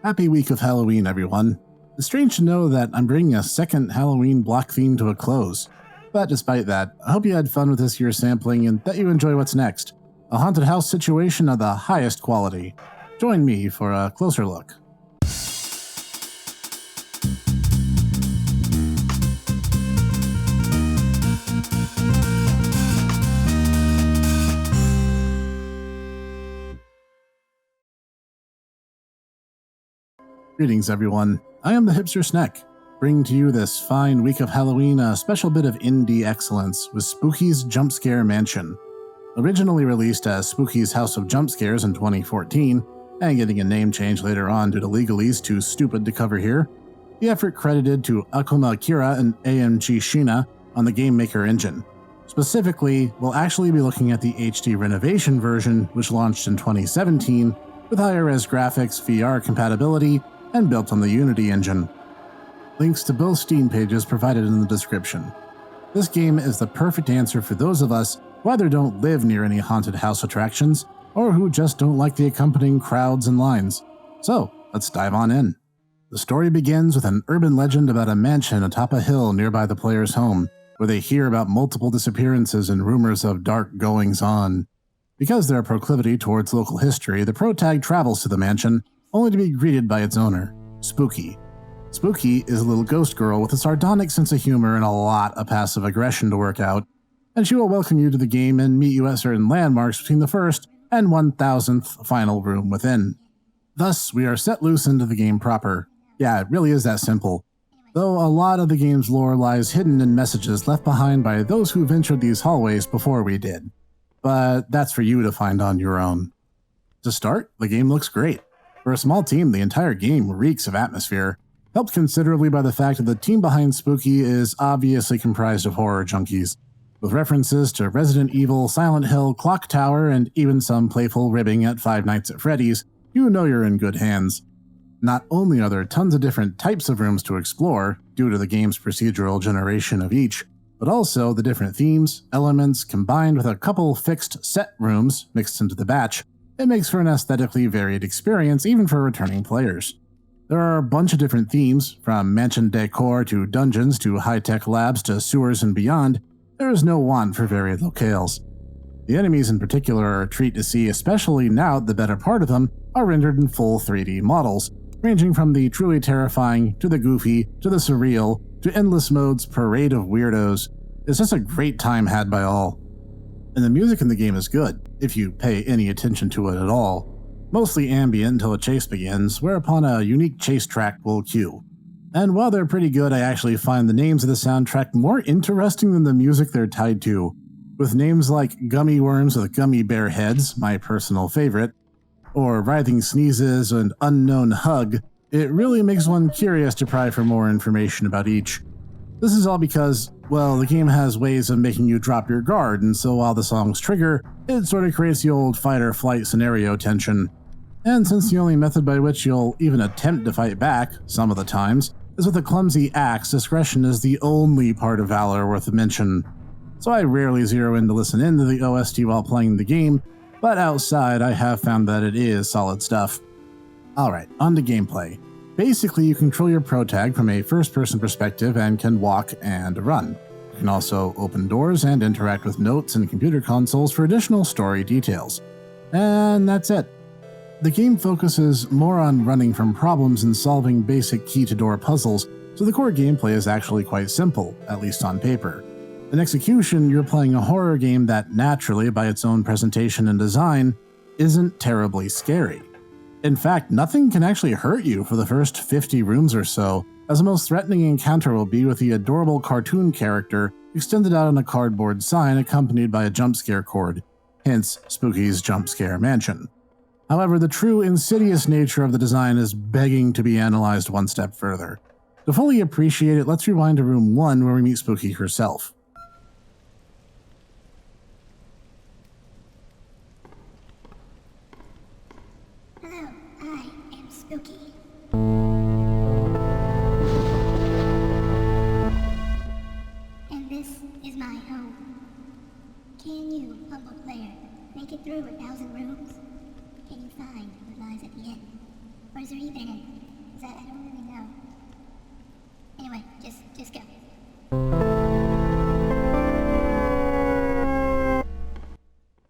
Happy week of Halloween, everyone. It's strange to know that I'm bringing a second Halloween block theme to a close. But despite that, I hope you had fun with this year's sampling and that you enjoy what's next. A haunted house situation of the highest quality. Join me for a closer look. Greetings, everyone. I am the Hipster Snek, bringing to you this fine week of Halloween a special bit of N-D-X-Cellence with Spooky's Jumpscare Mansion. Originally released as Spooky's House of Jumpscares in 2014, and getting a name change later on due to legalese too stupid to cover here, the effort credited to Akuma Kira and AMG Shina on the Game Maker engine. Specifically, we'll actually be looking at the HD Renovation version, which launched in 2017, with higher-res graphics, VR compatibility, and built on the Unity engine. Links to both Steam pages provided in the description. This game is the perfect answer for those of us who either don't live near any haunted house attractions, or who just don't like the accompanying crowds and lines. So, let's dive on in. The story begins with an urban legend about a mansion atop a hill nearby the player's home, where they hear about multiple disappearances and rumors of dark goings-on. Because their proclivity towards local history, the protag travels to the mansion, only to be greeted by its owner, Spooky. Spooky is a little ghost girl with a sardonic sense of humor and a lot of passive aggression to work out, and she will welcome you to the game and meet you at certain landmarks between the first and 1000th final room within. Thus, we are set loose into the game proper. Yeah, it really is that simple. Though a lot of the game's lore lies hidden in messages left behind by those who ventured these hallways before we did. But that's for you to find on your own. To start, the game looks great. For a small team, the entire game reeks of atmosphere, helped considerably by the fact that the team behind Spooky is obviously comprised of horror junkies, with references to Resident Evil, Silent Hill, Clock Tower, and even some playful ribbing at Five Nights at Freddy's. You know you're in good hands. Not only are there tons of different types of rooms to explore, due to the game's procedural generation of each, but also the different themes, elements, combined with a couple fixed set rooms mixed into the batch, it makes for an aesthetically varied experience even for returning players. There are a bunch of different themes, from mansion decor to dungeons to high-tech labs to sewers and beyond. There is no want for varied locales. The enemies in particular are a treat to see, especially now the better part of them are rendered in full 3D models, ranging from the truly terrifying to the goofy to the surreal to Endless Mode's parade of weirdos. It's just a great time had by all. And the music in the game is good, if you pay any attention to it at all. Mostly ambient until a chase begins, whereupon a unique chase track will cue. And while they're pretty good, I actually find the names of the soundtrack more interesting than the music they're tied to, with names like Gummy Worms with Gummy Bear Heads, my personal favorite, or Writhing Sneezes and Unknown Hug. It really makes one curious to pry for more information about each. This is all because, well, the game has ways of making you drop your guard, and so while the songs trigger, it sort of creates the old fight-or-flight scenario tension. And since the only method by which you'll even attempt to fight back, some of the times, is with a clumsy axe, discretion is the only part of valor worth a mention. So I rarely zero in to listen into the OST while playing the game, but outside I have found that it is solid stuff. Alright, on to gameplay. Basically, you control your protag from a first-person perspective and can walk and run. You can also open doors and interact with notes and computer consoles for additional story details. And that's it. The game focuses more on running from problems and solving basic key-to-door puzzles, so the core gameplay is actually quite simple, at least on paper. In execution, you're playing a horror game that naturally, by its own presentation and design, isn't terribly scary. In fact, nothing can actually hurt you for the first 50 rooms or so, as the most threatening encounter will be with the adorable cartoon character extended out on a cardboard sign accompanied by a jumpscare cord, hence Spooky's Jumpscare Mansion. However, the true insidious nature of the design is begging to be analyzed one step further. To fully appreciate it, let's rewind to room 1 where we meet Spooky herself. Hello, I am Spooky. And this is my home. Can you, humble player, make it through 1,000 rooms? Can you find what lies at the end? Or is there even in? I don't really know. Anyway, just go.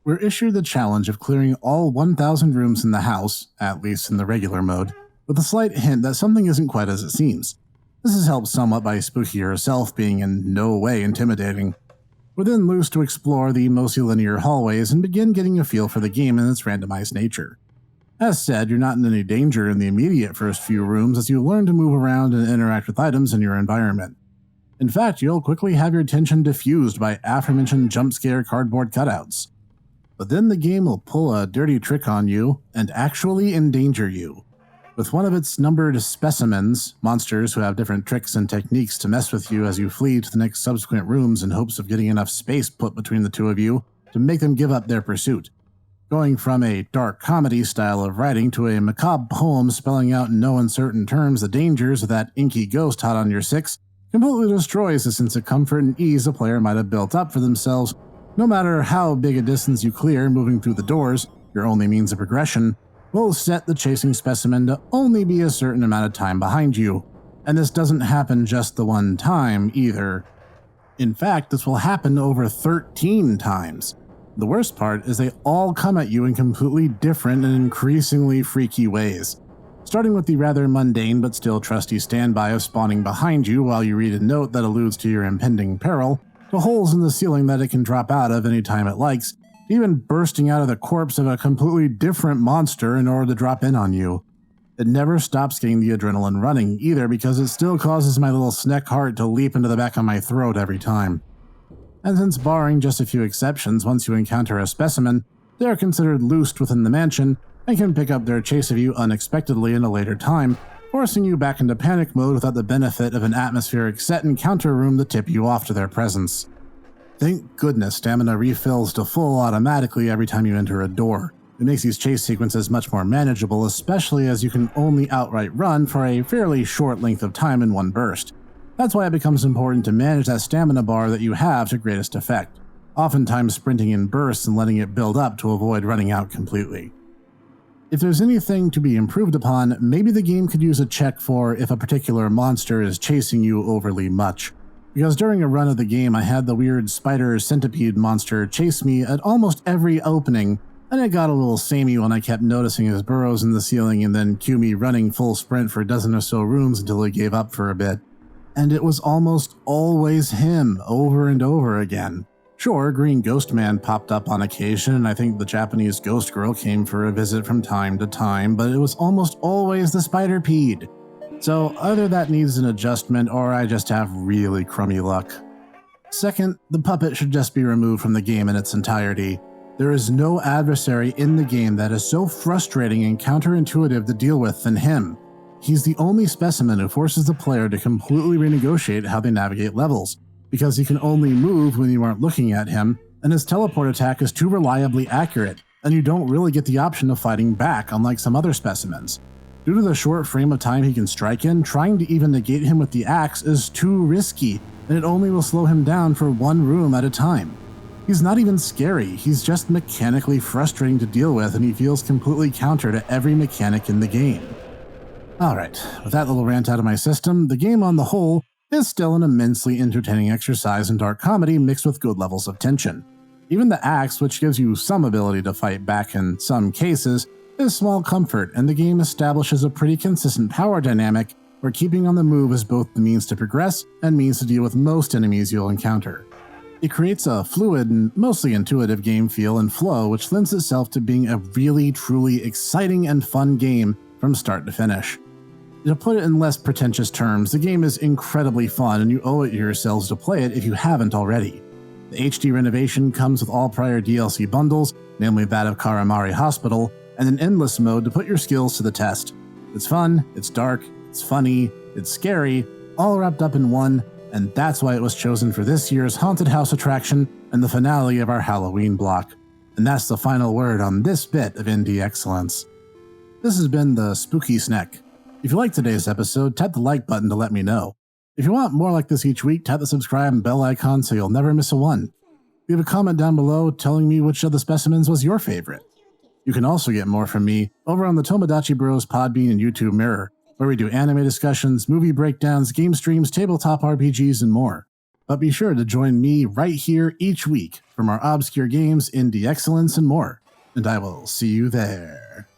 We're issued the challenge of clearing all 1,000 rooms in the house, at least in the regular mode, with a slight hint that something isn't quite as it seems. This is helped somewhat by Spooky herself being in no way intimidating. We're then loose to explore the mostly linear hallways and begin getting a feel for the game and its randomized nature. As said, you're not in any danger in the immediate first few rooms as you learn to move around and interact with items in your environment. In fact, you'll quickly have your attention diffused by aforementioned jump scare cardboard cutouts. But then the game will pull a dirty trick on you and actually endanger you. With one of its numbered specimens, monsters who have different tricks and techniques to mess with you as you flee to the next subsequent rooms in hopes of getting enough space put between the two of you to make them give up their pursuit. Going from a dark comedy style of writing to a macabre poem spelling out in no uncertain terms the dangers of that inky ghost hot on your six completely destroys the sense of comfort and ease a player might have built up for themselves. No matter how big a distance you clear moving through the doors, your only means of progression, will set the chasing specimen to only be a certain amount of time behind you. And this doesn't happen just the one time, either. In fact, this will happen over 13 times. The worst part is they all come at you in completely different and increasingly freaky ways. Starting with the rather mundane but still trusty standby of spawning behind you while you read a note that alludes to your impending peril, to holes in the ceiling that it can drop out of any time it likes, to even bursting out of the corpse of a completely different monster in order to drop in on you. It never stops getting the adrenaline running either because it still causes my little Snek heart to leap into the back of my throat every time. And since barring just a few exceptions, once you encounter a specimen, they are considered loosed within the mansion and can pick up their chase of you unexpectedly in a later time, forcing you back into panic mode without the benefit of an atmospheric set encounter room to tip you off to their presence. Thank goodness stamina refills to full automatically every time you enter a door. It makes these chase sequences much more manageable, especially as you can only outright run for a fairly short length of time in one burst. That's why it becomes important to manage that stamina bar that you have to greatest effect, oftentimes sprinting in bursts and letting it build up to avoid running out completely. If there's anything to be improved upon, maybe the game could use a check for if a particular monster is chasing you overly much. Because during a run of the game I had the weird spider centipede monster chase me at almost every opening, and it got a little samey when I kept noticing his burrows in the ceiling and then cue me running full sprint for a dozen or so rooms until he gave up for a bit. And it was almost always him, over and over again. Sure, Green Ghost Man popped up on occasion, and I think the Japanese Ghost Girl came for a visit from time to time, but it was almost always the Spider-Pede. So either that needs an adjustment, or I just have really crummy luck. Second, the puppet should just be removed from the game in its entirety. There is no adversary in the game that is so frustrating and counterintuitive to deal with than him. He's the only specimen who forces the player to completely renegotiate how they navigate levels, because he can only move when you aren't looking at him, and his teleport attack is too reliably accurate, and you don't really get the option of fighting back unlike some other specimens. Due to the short frame of time he can strike in, trying to even negate him with the axe is too risky, and it only will slow him down for one room at a time. He's not even scary, he's just mechanically frustrating to deal with, and he feels completely counter to every mechanic in the game. Alright, with that little rant out of my system, the game on the whole is still an immensely entertaining exercise in dark comedy mixed with good levels of tension. Even the axe, which gives you some ability to fight back in some cases, is small comfort, and the game establishes a pretty consistent power dynamic where keeping on the move is both the means to progress and means to deal with most enemies you'll encounter. It creates a fluid and mostly intuitive game feel and flow which lends itself to being a really truly exciting and fun game from start to finish. To put it in less pretentious terms, the game is incredibly fun and you owe it to yourselves to play it if you haven't already. The HD Renovation comes with all prior DLC bundles, namely that of Karamari Hospital, and an endless mode to put your skills to the test. It's fun, it's dark, it's funny, it's scary, all wrapped up in one, and that's why it was chosen for this year's Haunted House attraction and the finale of our Halloween block. And that's the final word on this bit of N-D-X-Cellence. This has been the Spooky Snek. If you liked today's episode, tap the like button to let me know. If you want more like this each week, tap the subscribe and bell icon so you'll never miss a one. Leave a comment down below telling me which of the specimens was your favorite. You You can also get more from me over on the Tomodachi Bros Podbean and YouTube Mirror, where we do anime discussions, movie breakdowns, game streams, tabletop RPGs, and more. But be sure to join me right here each week from our obscure games, N-D-X-Cellence, and more. And I will see you there.